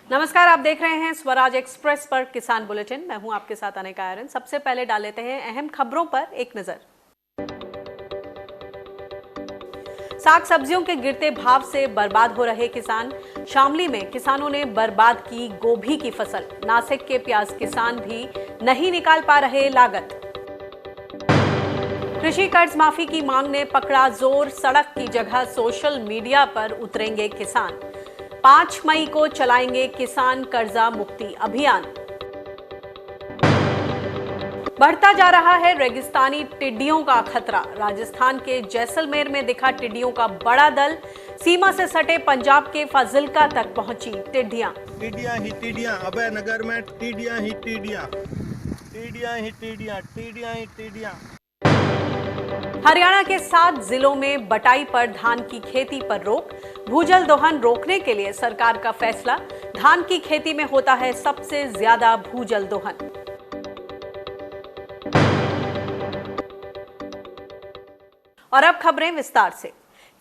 नमस्कार, आप देख रहे हैं स्वराज एक्सप्रेस पर किसान बुलेटिन। मैं हूं आपके साथ अनिका आर्यन। सबसे पहले डाल लेते हैं अहम खबरों पर एक नजर। साग सब्जियों के गिरते भाव से बर्बाद हो रहे किसान। शामली में किसानों ने बर्बाद की गोभी की फसल। नासिक के प्याज किसान भी नहीं निकाल पा रहे लागत। कृषि कर्ज माफी की मांग ने पकड़ा जोर। सड़क की जगह सोशल मीडिया पर उतरेंगे किसान। 5 मई को चलाएंगे किसान कर्जा मुक्ति अभियान। बढ़ता जा रहा है रेगिस्तानी टिड्डियों का खतरा। राजस्थान के जैसलमेर में दिखा टिड्डियों का बड़ा दल। सीमा से सटे पंजाब के फाजिल्का तक पहुंची टिड्डियां। टिड्डियां ही टिड्डियां, अभय नगर में टिड्डियां ही टिड्डियां, टिड्डियां ही टिड्डियां, टिड्डियां ही टिड्डियां। हरियाणा के 7 जिलों में बटाई पर धान की खेती पर रोक। भूजल दोहन रोकने के लिए सरकार का फैसला। धान की खेती में होता है सबसे ज्यादा भूजल दोहन। और अब खबरें विस्तार से।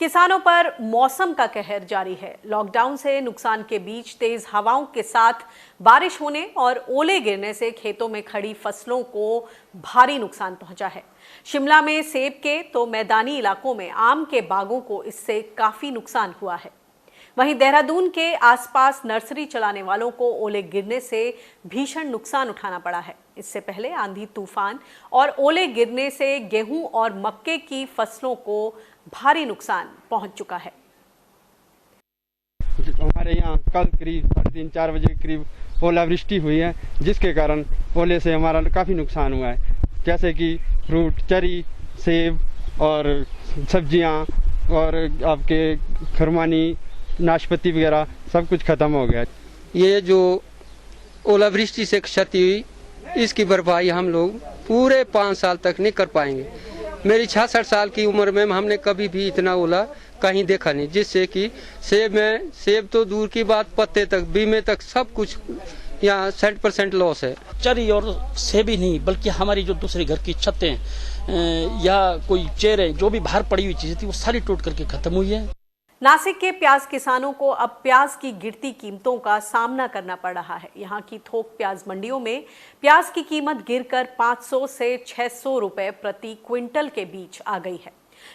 किसानों पर मौसम का कहर जारी है। लॉकडाउन से नुकसान के बीच तेज हवाओं के साथ बारिश होने और ओले गिरने से खेतों में खड़ी फसलों को भारी नुकसान पहुंचा है। शिमला में सेब के तो मैदानी इलाकों में आम के बागों को इससे काफी नुकसान हुआ है। वहीं देहरादून के आसपास नर्सरी चलाने वालों को ओले गिरने से भीषण नुकसान उठाना पड़ा है। इससे पहले आंधी तूफान और ओले गिरने से गेहूं और मक्के की फसलों को भारी नुकसान पहुंच चुका है। हमारे यहाँ कल करीब 3-4 बजे के करीब ओलावृष्टि हुई है, जिसके कारण ओले से हमारा काफ़ी नुकसान हुआ है। जैसे कि फ्रूट, चरी, सेब और सब्जियाँ और आपके खरमानी, नाशपाती वगैरह सब कुछ ख़त्म हो गया। ये जो ओलावृष्टि से क्षति हुई, इसकी भरपाई हम लोग पूरे 5 साल तक नहीं कर पाएंगे। मेरी 66 साल की उम्र में हमने कभी भी इतना ओला कहीं देखा नहीं, जिससे कि सेब तो दूर की बात, पत्ते तक, बीमे तक सब कुछ यहाँ 60% लॉस है। चरी और सेब ही नहीं बल्कि हमारी जो दूसरे घर की छतें या कोई चेयरें, जो भी बाहर पड़ी हुई चीजें थी, वो सारी टूट करके खत्म हुई है। नासिक के प्याज किसानों को अब प्याज की गिरती कीमतों का सामना करना पड़ रहा है। यहाँ की थोक प्याज मंडियों में प्याज की कीमत गिरकर 500 से 600 रुपए प्रति क्विंटल के बीच आ गई है।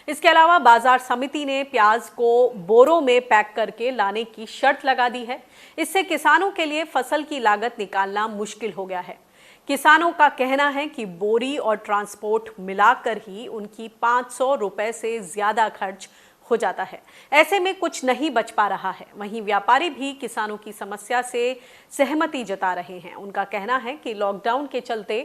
इसके अलावा बाजार समिति ने प्याज को बोरों में पैक करके लाने की शर्त लगा दी है। इससे किसानों के लिए फसल की लागत निकालना मुश्किल हो गया है। किसानों का कहना है कि बोरी और ट्रांसपोर्ट मिलाकर ही उनकी 500 रुपए से ज्यादा खर्च हो जाता है। ऐसे में कुछ नहीं बच पा रहा है। वहीं व्यापारी भी किसानों की समस्या से सहमति जता रहे हैं। उनका कहना है कि लॉकडाउन के चलते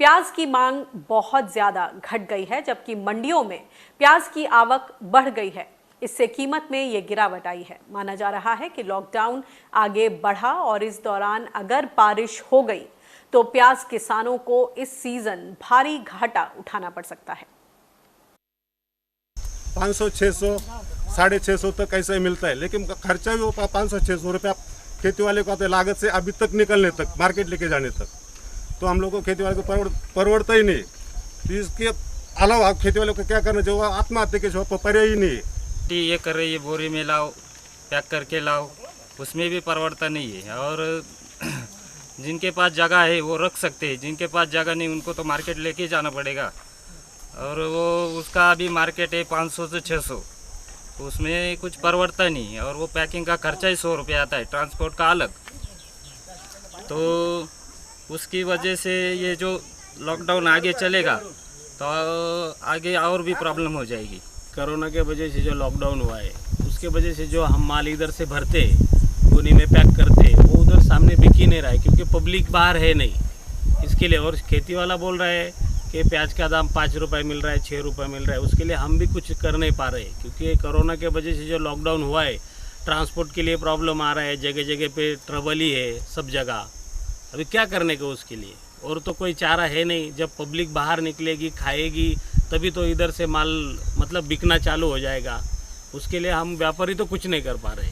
प्याज की मांग बहुत ज्यादा घट गई है, जबकि मंडियों में प्याज की आवक बढ़ गई है। इससे कीमत में ये गिरावट आई है। माना जा रहा है कि लॉकडाउन आगे बढ़ा और इस दौरान अगर बारिश हो गई तो प्याज किसानों को इस सीजन भारी घाटा उठाना पड़ सकता है। 500, 600, 650 तक ऐसा ही मिलता है, लेकिन खर्चा भी वो 500-600 रुपया खेती वाले को आते लागत से अभी तक निकलने तक, मार्केट लेके जाने तक। तो हम लोग को खेती वाले को परवड़ता ही नहीं। तो इसके अलावा खेती वाले को क्या करना चाहिए, आत्महत्या के शौक पर ही नहीं। ये कर रही है, बोरी में लाओ, पैक करके लाओ, उसमें भी परवड़ता नहीं है। और जिनके पास जगह है वो रख सकते हैं, जिनके पास जगह नहीं उनको तो मार्केट लेके जाना पड़ेगा। और वो उसका अभी मार्केट है 500 से 600, उसमें कुछ परवड़ता नहीं है। और वो पैकिंग का खर्चा ही 100 रुपये आता है, ट्रांसपोर्ट का अलग। तो उसकी वजह से ये जो लॉकडाउन आगे चलेगा तो आगे और भी प्रॉब्लम हो जाएगी। कोरोना के वजह से जो लॉकडाउन हुआ है, उसके वजह से जो हम माल इधर से भरते, गोनी में पैक करते, वो उधर सामने बिक ही नहीं रहा है, क्योंकि पब्लिक बाहर है नहीं इसके लिए। और खेती वाला बोल रहा है कि प्याज का दाम 5 रुपये मिल रहा है, 6 रुपये मिल रहा है। उसके लिए हम भी कुछ कर नहीं पा रहे, क्योंकि कोरोना के वजह से जो लॉकडाउन हुआ है, ट्रांसपोर्ट के लिए प्रॉब्लम आ रहा है, जगह जगह पे ट्रबल ही है सब जगह। अभी क्या करने का उसके लिए, और तो कोई चारा है नहीं। जब पब्लिक बाहर निकलेगी, खाएगी, तभी तो इधर से माल मतलब बिकना चालू हो जाएगा। उसके लिए हम व्यापारी तो कुछ नहीं कर पा रहे।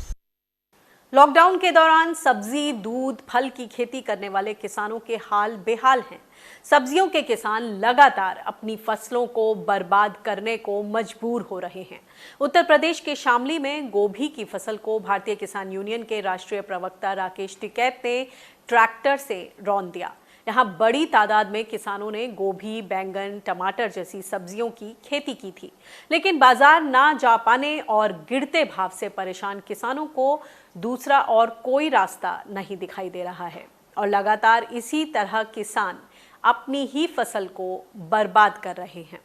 लॉकडाउन के दौरान सब्जी, दूध, फल की खेती करने वाले किसानों के हाल बेहाल हैं। सब्जियों के किसान लगातार अपनी फसलों को बर्बाद करने को मजबूर हो रहे हैं। उत्तर प्रदेश के शामली में गोभी की फसल को भारतीय किसान यूनियन के राष्ट्रीय प्रवक्ता राकेश टिकैत ने ट्रैक्टर से रौंद दिया। यहाँ बड़ी तादाद में किसानों ने गोभी, बैंगन, टमाटर जैसी सब्जियों की खेती की थी, लेकिन बाजार ना जा पाने और गिरते भाव से परेशान किसानों को दूसरा और कोई रास्ता नहीं दिखाई दे रहा है और लगातार इसी तरह किसान अपनी ही फसल को बर्बाद कर रहे हैं।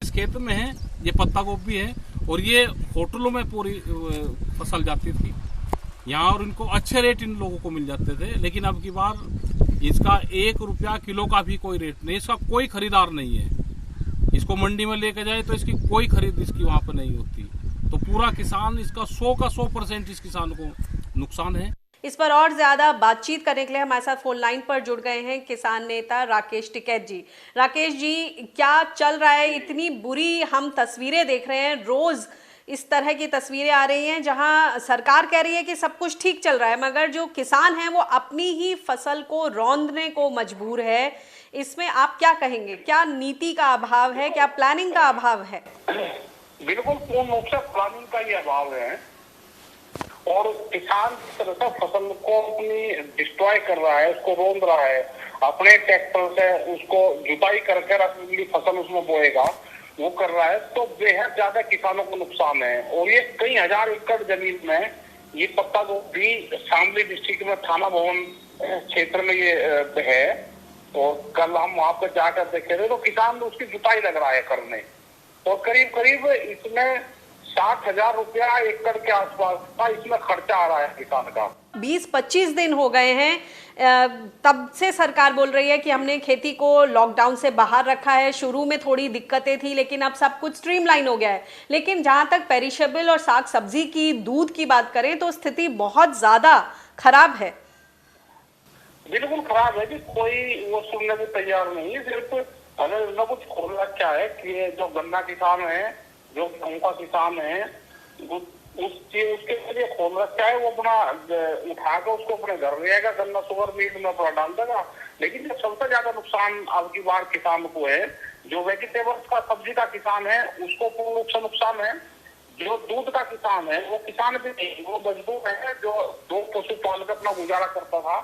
इस खेत में है ये पत्ता गोभी है और ये होटलों में पूरी फसल जाती थी यहाँ और इनको अच्छे रेट इन लोगों को मिल जाते थे, लेकिन अब की बार इसका 1 रुपया किलो का भी कोई रेट नहीं, इसका कोई खरीदार नहीं है। इसको मंडी में लेकर जाए तो इसकी कोई खरीद इसकी वहां पर नहीं होती, तो पूरा किसान इसका 100% इस किसान को नुकसान है। इस पर और ज्यादा बातचीत करने के लिए हमारे साथ फोन लाइन पर जुड़ गए हैं किसान नेता राकेश टिकैत जी। राकेश जी, क्या चल रहा है? इतनी बुरी हम तस्वीरें देख रहे हैं, रोज इस तरह की तस्वीरें आ रही हैं जहां सरकार कह रही है कि सब कुछ ठीक चल रहा है, मगर जो किसान हैं वो अपनी ही फसल को रौंदने को मजबूर है। इसमें आप क्या कहेंगे? क्या नीति का अभाव है, क्या प्लानिंग का अभाव है? बिल्कुल पूर्ण रूप से प्लानिंग का ही अभाव है और किसान जिस तरह से फसल को अपनी डिस्ट्रॉय कर रहा है, उसको रौंद रहा है, अपने ट्रैक्टर से उसको जुताई करके अपनी फसल उसमें बोएगा, वो कर रहा है, तो बेहद ज्यादा किसानों को नुकसान है। और ये कई हजार एकड़ जमीन में ये पत्ता गोभी शामली डिस्ट्रिक्ट में थाना भवन क्षेत्र में ये है और कल हम वहां पर जाकर देखे थे तो किसान उसकी जुताई लग रहा है करने और करीब करीब इसमें 60,000 रुपया एकड़ के आसपास का इसमें खर्चा आ रहा है किसान का। 20-25 दिन हो गए हैं, तब से सरकार बोल रही है कि हमने खेती को लॉकडाउन से बाहर रखा है। शुरू में थोड़ी दिक्कतें थी, लेकिन अब सब कुछ स्ट्रीमलाइन हो गया है। लेकिन जहां तक पेरिशेबल और साग सब्जी की, दूध की बात करें तो स्थिति बहुत ज्यादा खराब है। बिल्कुल खराब है जी, कोई वो सुनने को तैयार नहीं है। सिर्फ अगर ना कुछ खोलना क्या है कि जो गन्ना किसान है, जो गेहूं का किसान है, उसके लिए खोल रखा है, वो अपना उठाकर उसको अपने घर ले आएगा, गन्ना शुगर मिल में अपना डाल देगा। लेकिन जो सबसे ज्यादा नुकसान अब की बार किसान को है, जो वेजिटेबल्स का, सब्जी का किसान है, उसको पूर्ण रूप से नुकसान है। जो दूध का किसान है वो किसान भी नहीं, वो मजदूर है जो 2 पशु पाल कर अपना गुजारा करता था,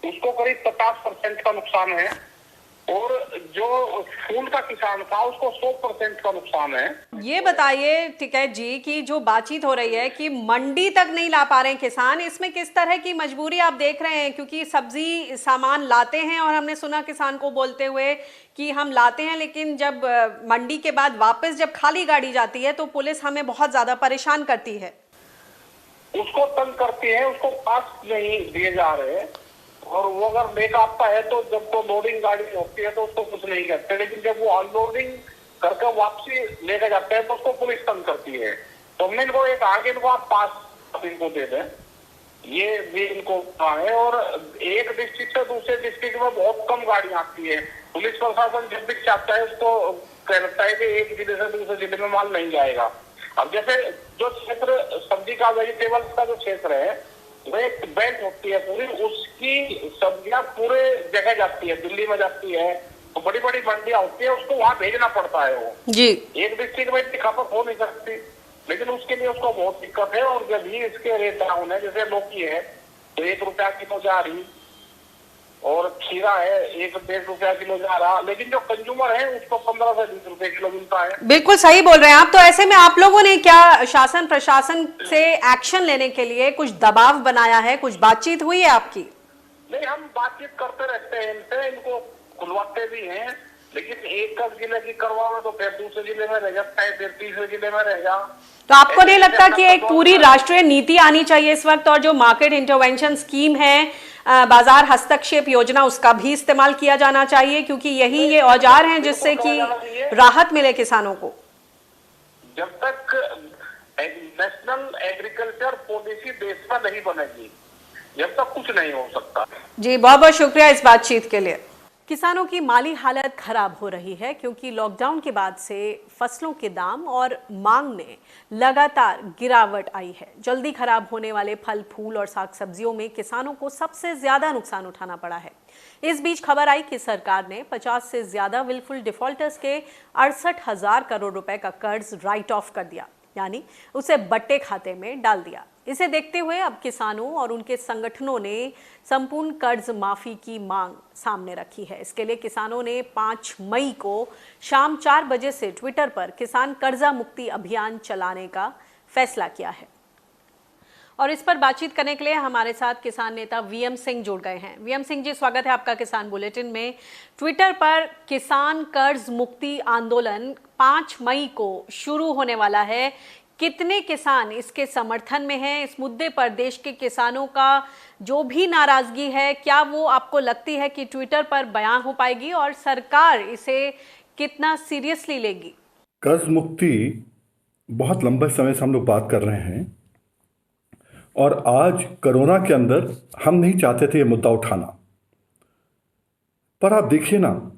उसको करीब 50% का नुकसान है। और जो फूल का किसान था उसको 100% का नुकसान है। ये बताइए टिकैत जी कि जो बातचीत हो रही है कि मंडी तक नहीं ला पा रहे हैं किसान, इसमें किस तरह की मजबूरी आप देख रहे हैं? क्योंकि सब्जी सामान लाते हैं और हमने सुना किसान को बोलते हुए कि हम लाते हैं, लेकिन जब मंडी के बाद वापस जब खाली गाड़ी जाती है तो पुलिस हमें बहुत ज्यादा परेशान करती है, उसको तंग करती है, उसको पास नहीं दिए जा रहे और वो अगर लेकर आता है तो जब तो लोडिंग गाड़ी होती है तो उसको कुछ नहीं करते, लेकिन जब वो अनलोडिंग करके वापसी लेकर जाते हैं तो उसको पुलिस तंग करती है। तो हमने इनको एक आगे इनको आप पास इनको दे दें, ये भी इनको है। और एक डिस्ट्रिक्ट से दूसरे डिस्ट्रिक्ट में बहुत कम गाड़ी आती है। पुलिस प्रशासन जब भी चाहता है उसको कहता है कि एक जिले से दूसरे जिले में माल नहीं जाएगा। अब जैसे जो क्षेत्र सब्जी का, वेजिटेबल्स का जो क्षेत्र है वो एक बेल्ट होती है पूरी, उसकी सब्जियां पूरे जगह जाती है, दिल्ली में जाती है, तो बड़ी बड़ी मंडियां होती है, उसको वहां भेजना पड़ता है। वो जी एक डिस्ट्रिक्ट में इतनी खपत हो नहीं सकती, लेकिन उसके लिए उसको बहुत दिक्कत है। और जब भी इसके रेट डाउन है, जैसे लौकी है तो 1 रुपया किलो जा रही और खीरा है 1-1.5 रुपया किलो जा रहा, लेकिन जो कंज्यूमर है उसको 15 से 20 रुपए किलो मिलता है। बिल्कुल सही बोल रहे हैं आप। तो ऐसे में आप लोगों ने क्या शासन प्रशासन से एक्शन लेने के लिए कुछ दबाव बनाया है? कुछ बातचीत हुई है आपकी? नहीं, हम बातचीत करते रहते हैं इनसे, इनको खुलवाते भी हैं, लेकिन एक जिले की करवाओ तो फिर दूसरे जिले में रह जाता है, फिर तीसरे जिले में रह जा। तो आपको नहीं लगता कि एक पूरी राष्ट्रीय नीति आनी चाहिए इस वक्त, और जो मार्केट इंटरवेंशन स्कीम है, बाजार हस्तक्षेप योजना, उसका भी इस्तेमाल किया जाना चाहिए? क्योंकि यही ये औजार हैं जिससे कि राहत मिले किसानों को। जब तक नेशनल एग्रीकल्चर पॉलिसी देश में नहीं बनेगी, जब तक कुछ नहीं हो सकता। जी, बहुत बहुत शुक्रिया इस बातचीत के लिए। किसानों की माली हालत खराब हो रही है क्योंकि लॉकडाउन के बाद से फसलों के दाम और मांग में लगातार गिरावट आई है। जल्दी खराब होने वाले फल, फूल और साग सब्जियों में किसानों को सबसे ज्यादा नुकसान उठाना पड़ा है। इस बीच खबर आई कि सरकार ने 50 से ज्यादा विलफुल डिफॉल्टर्स के 68,000 करोड़ रुपए का कर्ज राइट ऑफ कर दिया, यानी उसे बट्टे खाते में डाल दिया। इसे देखते हुए अब किसानों और उनके संगठनों ने संपूर्ण कर्ज माफी की मांग सामने रखी है। इसके लिए किसानों ने 5 मई को शाम 4 बजे से ट्विटर पर किसान कर्जा मुक्ति अभियान चलाने का फैसला किया है। और इस पर बातचीत करने के लिए हमारे साथ किसान नेता वीएम सिंह जुड़ गए हैं। वीएम सिंह जी, स्वागत है आपका किसान बुलेटिन में। ट्विटर पर किसान कर्ज मुक्ति आंदोलन 5 मई को शुरू होने वाला है। कितने किसान इसके समर्थन में हैं? इस मुद्दे पर देश के किसानों का जो भी नाराजगी है, क्या वो आपको लगती है कि ट्विटर पर बयां हो पाएगी और सरकार इसे कितना सीरियसली लेगी? कर्ज मुक्ति बहुत लंबे समय से हम लोग बात कर रहे हैं और आज कोरोना के अंदर हम नहीं चाहते थे ये मुद्दा उठाना, पर आप देखिए ना,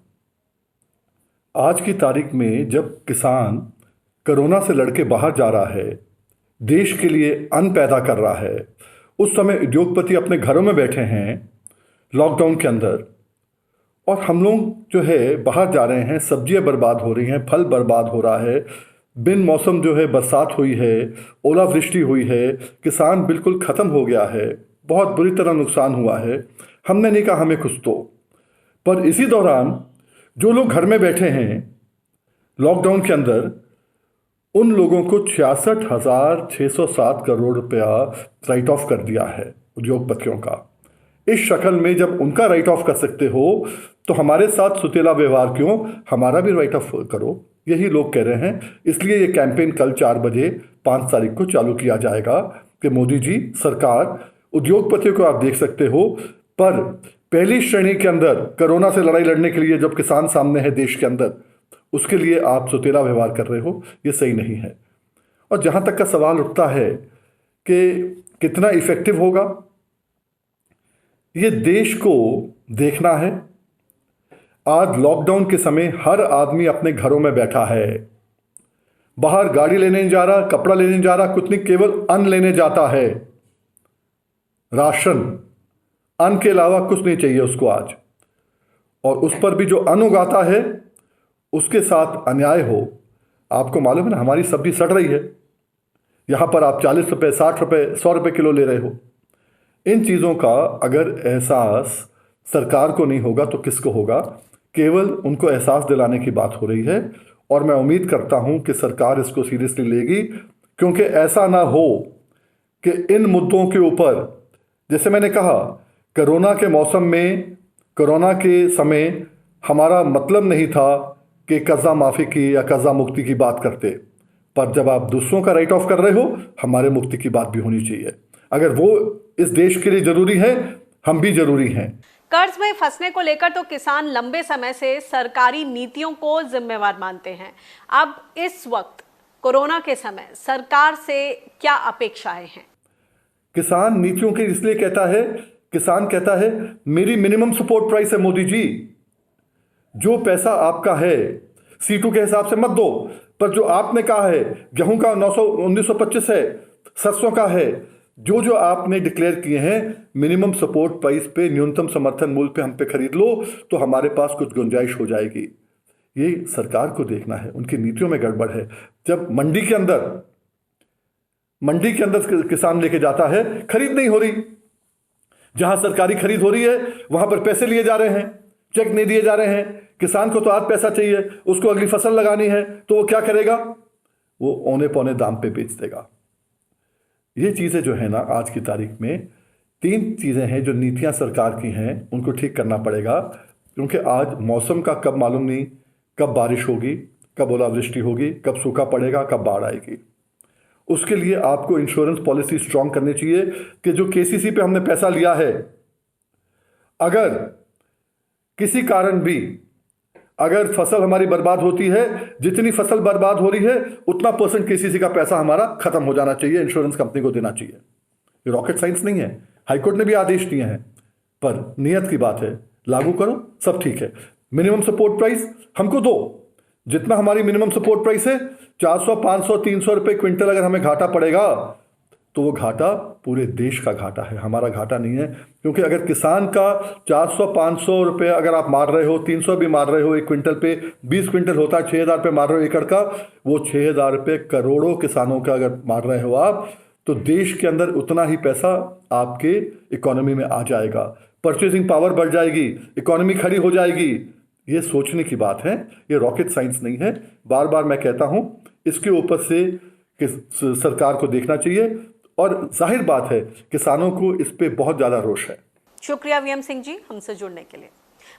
आज की तारीख में जब किसान कोरोना से लड़के बाहर जा रहा है, देश के लिए अन्न पैदा कर रहा है, उस समय उद्योगपति अपने घरों में बैठे हैं लॉकडाउन के अंदर, और हम लोग जो है बाहर जा रहे हैं, सब्जियां बर्बाद हो रही हैं, फल बर्बाद हो रहा है, बिन मौसम जो है बरसात हुई है, ओलावृष्टि हुई है, किसान बिल्कुल ख़त्म हो गया है, बहुत बुरी तरह नुकसान हुआ है। हमने नहीं कहा हमें कुछ तो, पर इसी दौरान जो लोग घर में बैठे हैं लॉकडाउन के अंदर, उन लोगों को 66,607 करोड़ रुपया राइट ऑफ कर दिया है उद्योगपतियों का। इस शक्ल में जब उनका राइट ऑफ कर सकते हो तो हमारे साथ सुतेला व्यवहार क्यों, हमारा भी राइट ऑफ करो, यही लोग कह रहे हैं। इसलिए ये कैंपेन कल 4 बजे 5 तारीख को चालू किया जाएगा कि मोदी जी, सरकार, उद्योगपतियों को आप देख सकते हो, पर पहली श्रेणी के अंदर कोरोना से लड़ाई लड़ने के लिए जब किसान सामने है देश के अंदर, उसके लिए आप सुतेला व्यवहार कर रहे हो, ये सही नहीं है। और जहाँ तक का सवाल उठता है कि कितना इफेक्टिव होगा, ये देश को देखना है। आज लॉकडाउन के समय हर आदमी अपने घरों में बैठा है, बाहर गाड़ी लेने नहीं जा रहा, कपड़ा लेने नहीं जा रहा, कुछ नहीं, केवल अन्न लेने जाता है, राशन, अन्न के अलावा कुछ नहीं चाहिए उसको आज। और उस पर भी जो अन्न उगाता है उसके साथ अन्याय हो। आपको मालूम है ना, हमारी सब्जी सड़ रही है, यहाँ पर आप 40 रुपये, 60 रुपये, 100 रुपये किलो ले रहे हो। इन चीज़ों का अगर एहसास सरकार को नहीं होगा तो किसको होगा? केवल उनको एहसास दिलाने की बात हो रही है और मैं उम्मीद करता हूँ कि सरकार इसको सीरियसली लेगी, क्योंकि ऐसा ना हो कि इन मुद्दों के ऊपर, जैसे मैंने कहा, कोरोना के मौसम में, कोरोना के समय हमारा मतलब नहीं था कि कर्जा माफ़ी की या कर्जा मुक्ति की बात करते, पर जब आप दूसरों का राइट ऑफ कर रहे हो, हमारे मुक्ति की बात भी होनी चाहिए। अगर वो इस देश के लिए ज़रूरी है, हम भी ज़रूरी हैं। कर्ज में फंसने को लेकर तो किसान लंबे समय से सरकारी नीतियों को जिम्मेवार मानते हैं। अब इस वक्त कोरोना के समय सरकार से क्या अपेक्षाएं हैं? किसान नीतियों के इसलिए कहता है, किसान कहता है मेरी मिनिमम सपोर्ट प्राइस है मोदी जी, जो पैसा आपका है C2 के हिसाब से मत दो, पर जो आपने कहा है गेहूं का 1925 है, सरसों का है, जो आपने डिक्लेयर किए हैं मिनिमम सपोर्ट प्राइस पे, न्यूनतम समर्थन मूल्य पे हम पे खरीद लो तो हमारे पास कुछ गुंजाइश हो जाएगी। ये सरकार को देखना है, उनकी नीतियों में गड़बड़ है। जब मंडी के अंदर किसान लेके जाता है, खरीद नहीं हो रही, जहां सरकारी खरीद हो रही है वहां पर पैसे लिए जा रहे हैं, चेक नहीं दिए जा रहे हैं। किसान को तो आज पैसा चाहिए, उसको अगली फसल लगानी है, तो वो क्या करेगा? वो औने पौने दाम पे बेच देगा। ये चीज़ें जो है ना, आज की तारीख में 3 चीज़ें हैं जो नीतियां सरकार की हैं, उनको ठीक करना पड़ेगा, क्योंकि आज मौसम का कब मालूम नहीं, कब बारिश होगी, कब ओलावृष्टि होगी, कब सूखा पड़ेगा, कब बाढ़ आएगी। उसके लिए आपको इंश्योरेंस पॉलिसी स्ट्रांग करनी चाहिए कि जो KCC पे हमने पैसा लिया है, अगर किसी कारण भी अगर फसल हमारी बर्बाद होती है, जितनी फसल बर्बाद हो रही है उतना % KCC का पैसा हमारा खत्म हो जाना चाहिए, इंश्योरेंस कंपनी को देना चाहिए। ये रॉकेट साइंस नहीं है, हाईकोर्ट ने भी आदेश दिए हैं, पर नियत की बात है। लागू करो, सब ठीक है। मिनिमम सपोर्ट प्राइस हमको दो, जितना हमारी मिनिमम सपोर्ट प्राइस है 400, 500, 300 रुपए क्विंटल अगर हमें घाटा पड़ेगा तो वो घाटा पूरे देश का घाटा है, हमारा घाटा नहीं है। क्योंकि अगर किसान का 400, 500 रुपये अगर आप मार रहे हो, 300 भी मार रहे हो एक क्विंटल पे, 20 क्विंटल होता है 6,000 रुपये मार रहे हो एकड़ का, वो 6,000 रुपये करोड़ों किसानों का अगर मार रहे हो आप, तो देश के अंदर उतना ही पैसा आपके इकोनॉमी में आ जाएगा, परचेजिंग पावर बढ़ जाएगी, इकोनॉमी खड़ी हो जाएगी। ये सोचने की बात है, ये रॉकेट साइंस नहीं है। बार बार मैं कहता हूं, इसके ऊपर से सरकार को देखना चाहिए और जाहिर बात है किसानों को इस पे बहुत ज्यादा रोष है। शुक्रिया वीएम सिंह जी हमसे जुड़ने के लिए।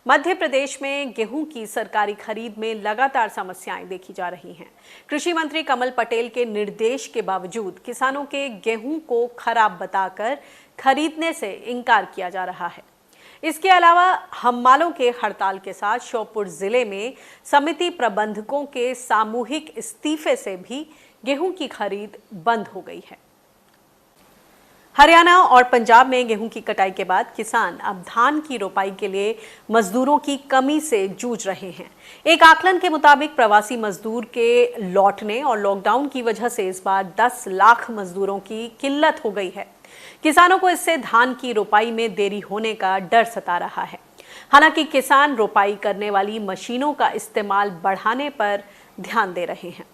मध्य प्रदेश में गेहूं की सरकारी खरीद में लगातार समस्याएं देखी जा रही हैं। कृषि मंत्री कमल पटेल के निर्देश के बावजूद किसानों के गेहूं को खराब बताकर खरीदने से इनकार किया जा रहा है। इसके अलावा हम्मालों के हड़ताल के साथ श्योपुर जिले में समिति प्रबंधकों के सामूहिक इस्तीफे से भी गेहूं की खरीद बंद हो गई है। हरियाणा और पंजाब में गेहूं की कटाई के बाद किसान अब धान की रोपाई के लिए मजदूरों की कमी से जूझ रहे हैं। एक आकलन के मुताबिक प्रवासी मजदूर के लौटने और लॉकडाउन की वजह से इस बार 10 लाख मजदूरों की किल्लत हो गई है। किसानों को इससे धान की रोपाई में देरी होने का डर सता रहा है। हालांकि किसान रोपाई करने वाली मशीनों का इस्तेमाल बढ़ाने पर ध्यान दे रहे हैं।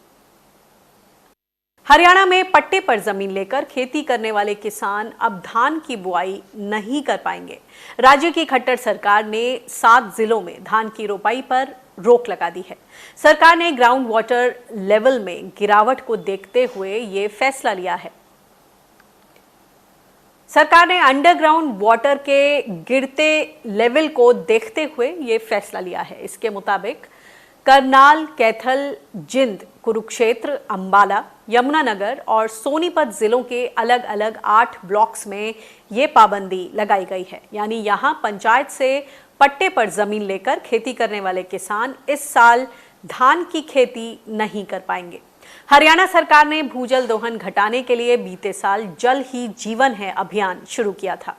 हरियाणा में पट्टे पर जमीन लेकर खेती करने वाले किसान अब धान की बुआई नहीं कर पाएंगे। राज्य की खट्टर सरकार ने 7 जिलों में धान की रोपाई पर रोक लगा दी है। सरकार ने ग्राउंड वाटर लेवल में गिरावट को देखते हुए ये फैसला लिया है। सरकार ने अंडरग्राउंड वाटर के गिरते लेवल को देखते हुए ये फैसला लिया है। इसके मुताबिक करनाल, कैथल, जिंद, कुरुक्षेत्र, अंबाला, यमुनानगर और सोनीपत जिलों के अलग अलग 8 ब्लॉक्स में ये पाबंदी लगाई गई है। यानी यहाँ पंचायत से पट्टे पर जमीन लेकर खेती करने वाले किसान इस साल धान की खेती नहीं कर पाएंगे। हरियाणा सरकार ने भूजल दोहन घटाने के लिए बीते साल जल ही जीवन है अभियान शुरू किया था।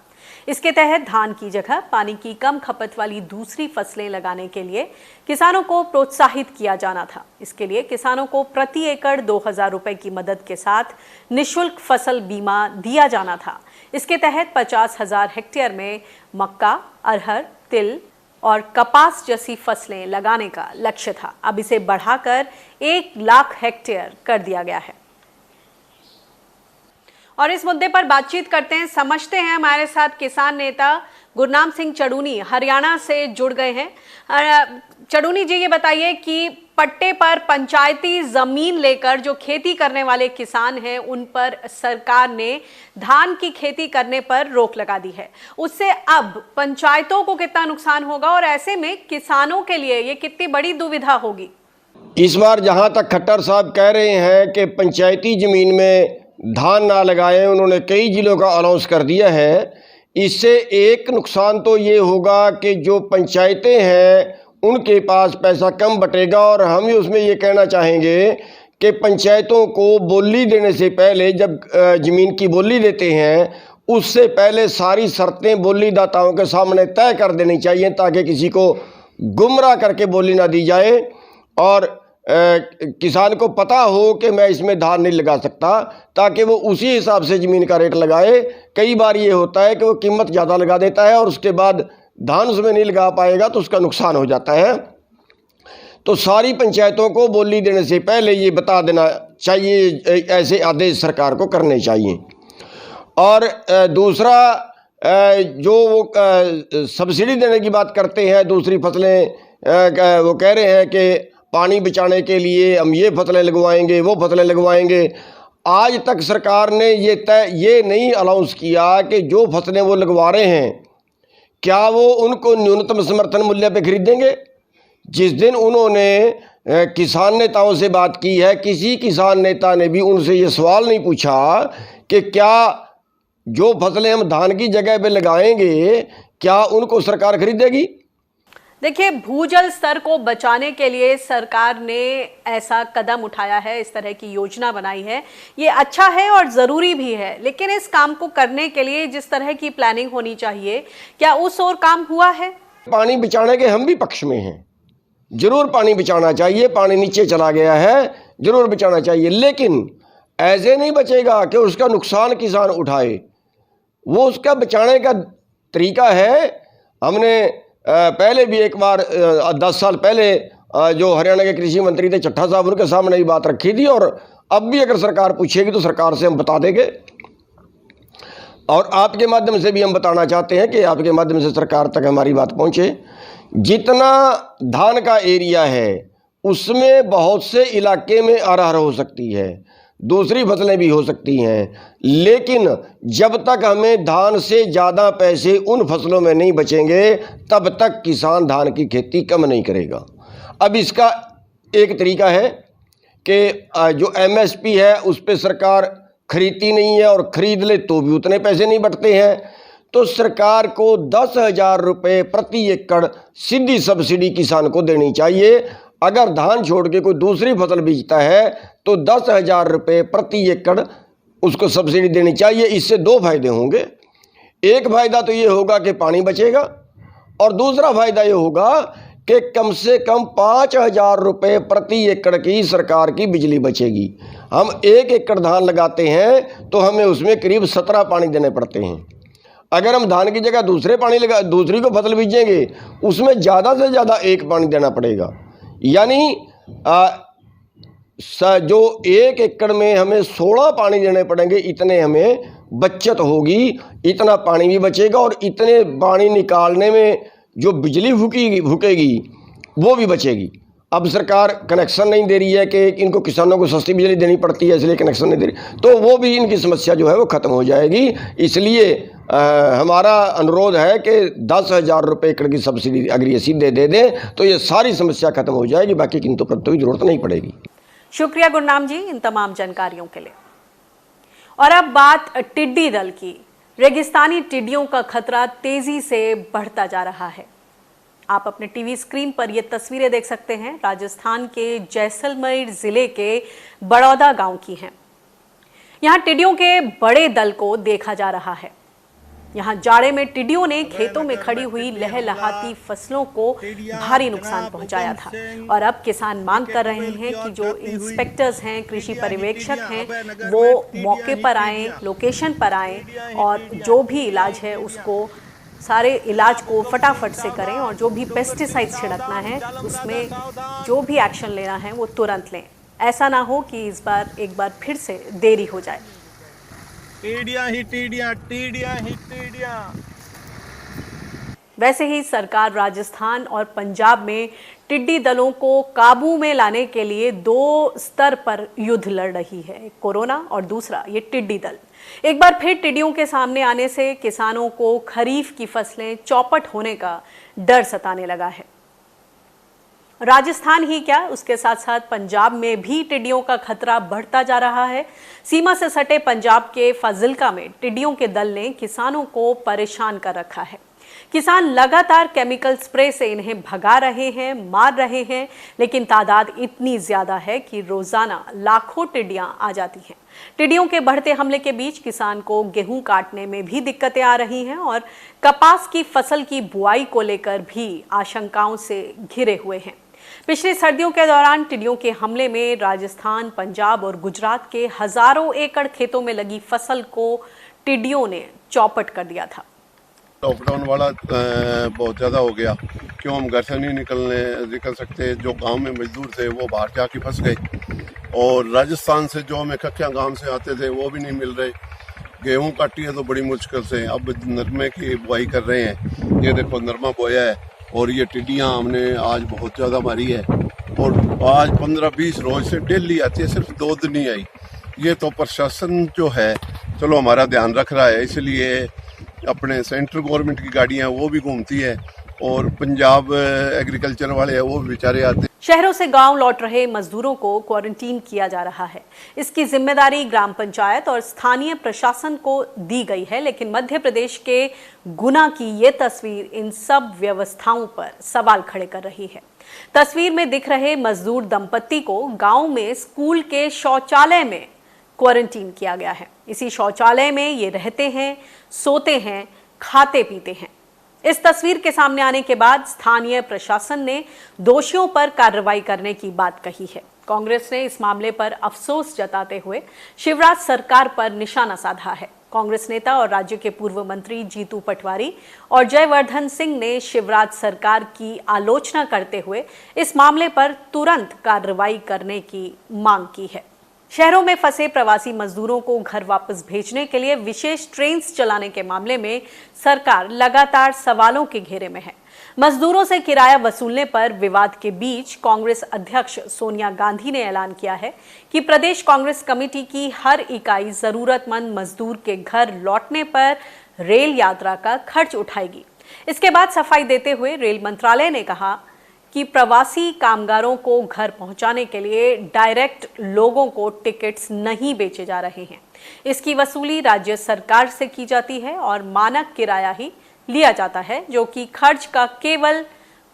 इसके तहत धान की जगह पानी की कम खपत वाली दूसरी फसलें लगाने के लिए किसानों को प्रोत्साहित किया जाना था। इसके लिए किसानों को प्रति एकड़ 2,000 रुपए की मदद के साथ निःशुल्क फसल बीमा दिया जाना था। इसके तहत 50,000 हेक्टेयर में मक्का, अरहर, तिल और कपास जैसी फसलें लगाने का लक्ष्य था। अब इसे बढ़ाकर 1 लाख हेक्टेयर कर दिया गया है। और इस मुद्दे पर बातचीत करते हैं, समझते हैं। हमारे साथ किसान नेता गुरनाम सिंह चड़ूनी हरियाणा से जुड़ गए हैं। चड़ूनी जी, ये बताइए कि पट्टे पर पंचायती जमीन लेकर जो खेती करने वाले किसान हैं उन पर सरकार ने धान की खेती करने पर रोक लगा दी है। उससे अब पंचायतों को कितना नुकसान होगा और ऐसे में किसानों के लिए ये कितनी बड़ी दुविधा होगी? इस बार जहां तक खट्टर साहब कह रहे हैं कि पंचायती जमीन में धान ना लगाएं, उन्होंने कई जिलों का अनाउंस कर दिया है। इससे एक नुकसान तो ये होगा कि जो पंचायतें हैं उनके पास पैसा कम बटेगा। और हम भी उसमें ये कहना चाहेंगे कि पंचायतों को बोली देने से पहले, जब ज़मीन की बोली देते हैं उससे पहले सारी शर्तें बोली दाताओं के सामने तय कर देनी चाहिए, ताकि किसी को गुमराह करके बोली ना दी जाए और किसान को पता हो कि मैं इसमें धान नहीं लगा सकता, ताकि वो उसी हिसाब से ज़मीन का रेट लगाए। कई बार ये होता है कि वो कीमत ज़्यादा लगा देता है और उसके बाद धान उसमें नहीं लगा पाएगा तो उसका नुकसान हो जाता है। तो सारी पंचायतों को बोली देने से पहले ये बता देना चाहिए, ऐसे आदेश सरकार को करने चाहिए। और दूसरा, जो वो सब्सिडी देने की बात करते हैं दूसरी फसलें, वो कह रहे हैं कि पानी बचाने के लिए हम ये फसलें लगवाएंगे, वो फसलें लगवाएंगे। आज तक सरकार ने ये नहीं अनाउंस किया कि जो फसलें वो लगवा रहे हैं क्या वो उनको न्यूनतम समर्थन मूल्य पे खरीदेंगे। जिस दिन उन्होंने किसान नेताओं से बात की है, किसी किसान नेता ने भी उनसे ये सवाल नहीं पूछा कि क्या जो फसलें हम धान की जगह पे लगाएंगे क्या उनको सरकार खरीदेगी। देखिए, भूजल स्तर को बचाने के लिए सरकार ने ऐसा कदम उठाया है, इस तरह की योजना बनाई है, ये अच्छा है और ज़रूरी भी है। लेकिन इस काम को करने के लिए जिस तरह की प्लानिंग होनी चाहिए, क्या उस ओर काम हुआ है? पानी बचाने के हम भी पक्ष में हैं, जरूर पानी बचाना चाहिए, पानी नीचे चला गया है, जरूर बचाना चाहिए, लेकिन ऐसे नहीं बचेगा कि उसका नुकसान किसान उठाए। वो उसका बचाने का तरीका है, हमने पहले भी एक बार 10 साल पहले जो हरियाणा के कृषि मंत्री थे चट्ठा साहब, उनके सामने ये बात रखी थी, और अब भी अगर सरकार पूछेगी तो सरकार से हम बता देंगे, और आपके माध्यम से भी हम बताना चाहते हैं कि आपके माध्यम से सरकार तक हमारी बात पहुंचे। जितना धान का एरिया है उसमें बहुत से इलाके में अरहर हो सकती है, दूसरी फसलें भी हो सकती हैं, लेकिन जब तक हमें धान से ज़्यादा पैसे उन फसलों में नहीं बचेंगे तब तक किसान धान की खेती कम नहीं करेगा। अब इसका एक तरीका है कि जो MSP है उस पर सरकार खरीदती नहीं है, और ख़रीद ले तो भी उतने पैसे नहीं बटते हैं, तो सरकार को 10,000 रुपये प्रति एकड़ सीधी सब्सिडी किसान को देनी चाहिए। अगर धान छोड़ के कोई दूसरी फसल बीजता है तो 10,000 रुपये प्रति एकड़ उसको सब्सिडी देनी चाहिए। इससे दो फायदे होंगे, एक फ़ायदा तो ये होगा कि पानी बचेगा, और दूसरा फ़ायदा ये होगा कि कम से कम 5,000 रुपये प्रति एकड़ की सरकार की बिजली बचेगी। हम 1 एकड़ धान लगाते हैं तो हमें उसमें करीब 17 पानी देने पड़ते हैं। अगर हम धान की जगह दूसरी को फसल बीजेंगे उसमें ज़्यादा से ज़्यादा 1 पानी देना पड़ेगा, यानी जो 1 एकड़ में हमें 16 पानी देने पड़ेंगे, इतने हमें बचत होगी, इतना पानी भी बचेगा, और इतने पानी निकालने में जो बिजली फूकेगी वो भी बचेगी। अब सरकार कनेक्शन नहीं दे रही है कि इनको किसानों को सस्ती बिजली देनी पड़ती है इसलिए कनेक्शन नहीं दे रही, तो वो भी इनकी समस्या जो है वो ख़त्म हो जाएगी। इसलिए हमारा अनुरोध है कि 10,000 रुपये एकड़ की सब्सिडी अगर ये सीधे दे दें तो ये सारी समस्या खत्म हो जाएगी, बाकी किंतु परंतु की जरूरत नहीं पड़ेगी। शुक्रिया गुरनाम जी इन तमाम जानकारियों के लिए। और अब बात टिड्डी दल की। रेगिस्तानी टिड्डियों का खतरा तेजी से बढ़ता जा रहा है। आप अपने टीवी स्क्रीन पर ये तस्वीरें देख सकते हैं, राजस्थान के जैसलमेर जिले के बड़ौदा गांव की हैं। यहां टिड्डियों के बड़े दल को देखा जा रहा है। यहां जाड़े में टिड्डियों ने खेतों में खड़ी हुई लहलहाती फसलों को भारी नुकसान पहुंचाया था, और अब किसान मांग कर रहे हैं कि जो इंस्पेक्टर्स हैं, कृषि पर्यवेक्षक हैं, वो मौके पर आएं, लोकेशन पर आएं, और जो भी इलाज है उसको सारे इलाज को फटाफट से करें, और जो भी पेस्टिसाइड्स छिड़कना है उसमें जो भी एक्शन लेना है वो तुरंत लें। ऐसा ना हो कि इस बार एक बार फिर से देरी हो जाए। टिड्डियां ही टिड्डियां, टिड्डियां ही टिड्डियां। वैसे ही सरकार राजस्थान और पंजाब में टिड्डी दलों को काबू में लाने के लिए 2 स्तर पर युद्ध लड़ रही है, कोरोना और दूसरा ये टिड्डी दल। एक बार फिर टिड्डियों के सामने आने से किसानों को खरीफ की फसलें चौपट होने का डर सताने लगा है। राजस्थान ही क्या, उसके साथ साथ पंजाब में भी टिड्डियों का खतरा बढ़ता जा रहा है। सीमा से सटे पंजाब के फाजिल्का में टिड्डियों के दल ने किसानों को परेशान कर रखा है। किसान लगातार केमिकल स्प्रे से इन्हें भगा रहे हैं, मार रहे हैं, लेकिन तादाद इतनी ज्यादा है कि रोजाना लाखों टिड्डियां आ जाती हैं। टिड्डियों के बढ़ते हमले के बीच किसान को गेहूं काटने में भी दिक्कतें आ रही हैं, और कपास की फसल की बुआई को लेकर भी आशंकाओं से घिरे हुए हैं। पिछली सर्दियों के दौरान टिड्डियों के हमले में राजस्थान, पंजाब और गुजरात के हजारों एकड़ खेतों में लगी फसल को टिड्डियों ने चौपट कर दिया था। लॉकडाउन वाला बहुत ज़्यादा हो गया, क्यों हम घर से नहीं निकल सकते। जो गांव में मजदूर थे वो बाहर जाके फंस गए, और राजस्थान से जो हमें कच्चा गांव से आते थे वो भी नहीं मिल रहे। गेहूं काटी है तो बड़ी मुश्किल से, अब नरमे की बुआई कर रहे हैं। ये देखो नरमा बोया है, और ये टिड्डियाँ हमने आज बहुत ज़्यादा मारी है, और आज 15-20 रोज से डेली आती है, सिर्फ 2 दिन ही आई। ये तो प्रशासन जो है चलो हमारा ध्यान रख रहा है, इसलिए अपने सेंट्रल गवर्नमेंट की गाड़ियां वो भी घूमती है, और पंजाब एग्रीकल्चर वाले हैं वो भी बेचारे आते हैं। शहरों से गांव लौट रहे मजदूरों को क्वारंटीन किया जा रहा है। इसकी जिम्मेदारी ग्राम पंचायत और स्थानीय प्रशासन को दी गई है, लेकिन मध्य प्रदेश के गुना की ये तस्वीर इन सब व्यवस्थाओं पर सवाल खड़े कर रही है। तस्वीर में दिख रहे मजदूर दंपत्ति को गांव में स्कूल के शौचालय में क्वारंटीन किया गया है। इसी शौचालय में ये रहते हैं, सोते हैं, खाते पीते हैं। इस तस्वीर के सामने आने के बाद स्थानीय प्रशासन ने दोषियों पर कार्रवाई करने की बात कही है। कांग्रेस ने इस मामले पर अफसोस जताते हुए शिवराज सरकार पर निशाना साधा है। कांग्रेस नेता और राज्य के पूर्व मंत्री जीतू पटवारी और जयवर्धन सिंह ने शिवराज सरकार की आलोचना करते हुए इस मामले पर तुरंत कार्रवाई करने की मांग की है। शहरों में फंसे प्रवासी मजदूरों को घर वापस भेजने के लिए विशेष ट्रेन चलाने के मामले में सरकार लगातार सवालों के घेरे में है। मजदूरों से किराया वसूलने पर विवाद के बीच कांग्रेस अध्यक्ष सोनिया गांधी ने ऐलान किया है कि प्रदेश कांग्रेस कमेटी की हर इकाई जरूरतमंद मजदूर के घर लौटने पर रेल यात्रा का खर्च उठाएगी। इसके बाद सफाई देते हुए रेल मंत्रालय ने कहा कि प्रवासी कामगारों को घर पहुंचाने के लिए डायरेक्ट लोगों को टिकट्स नहीं बेचे जा रहे हैं। इसकी वसूली राज्य सरकार से की जाती है और मानक किराया ही लिया जाता है, जो कि खर्च का केवल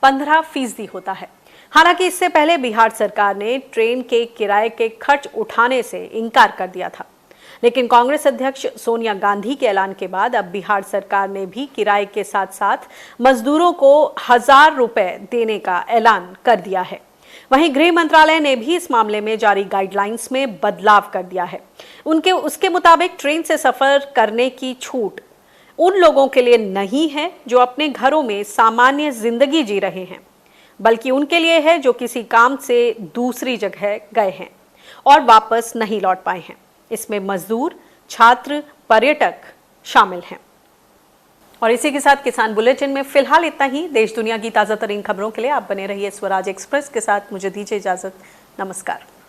15% होता है। हालांकि इससे पहले बिहार सरकार ने ट्रेन के किराए के खर्च उठाने से इनकार कर दिया था, लेकिन कांग्रेस अध्यक्ष सोनिया गांधी के ऐलान के बाद अब बिहार सरकार ने भी किराए के साथ साथ मजदूरों को 1000 रुपए देने का ऐलान कर दिया है। वहीं गृह मंत्रालय ने भी इस मामले में जारी गाइडलाइंस में बदलाव कर दिया है। उसके मुताबिक ट्रेन से सफर करने की छूट उन लोगों के लिए नहीं है जो अपने घरों में सामान्य जिंदगी जी रहे हैं, बल्कि उनके लिए है जो किसी काम से दूसरी जगह गए हैं और वापस नहीं लौट पाए हैं। इसमें मजदूर, छात्र, पर्यटक शामिल हैं। और इसी के साथ किसान बुलेटिन में फिलहाल इतना ही। देश दुनिया की ताजा तरीन खबरों के लिए आप बने रहिए स्वराज एक्सप्रेस के साथ। मुझे दीजिए इजाजत। नमस्कार।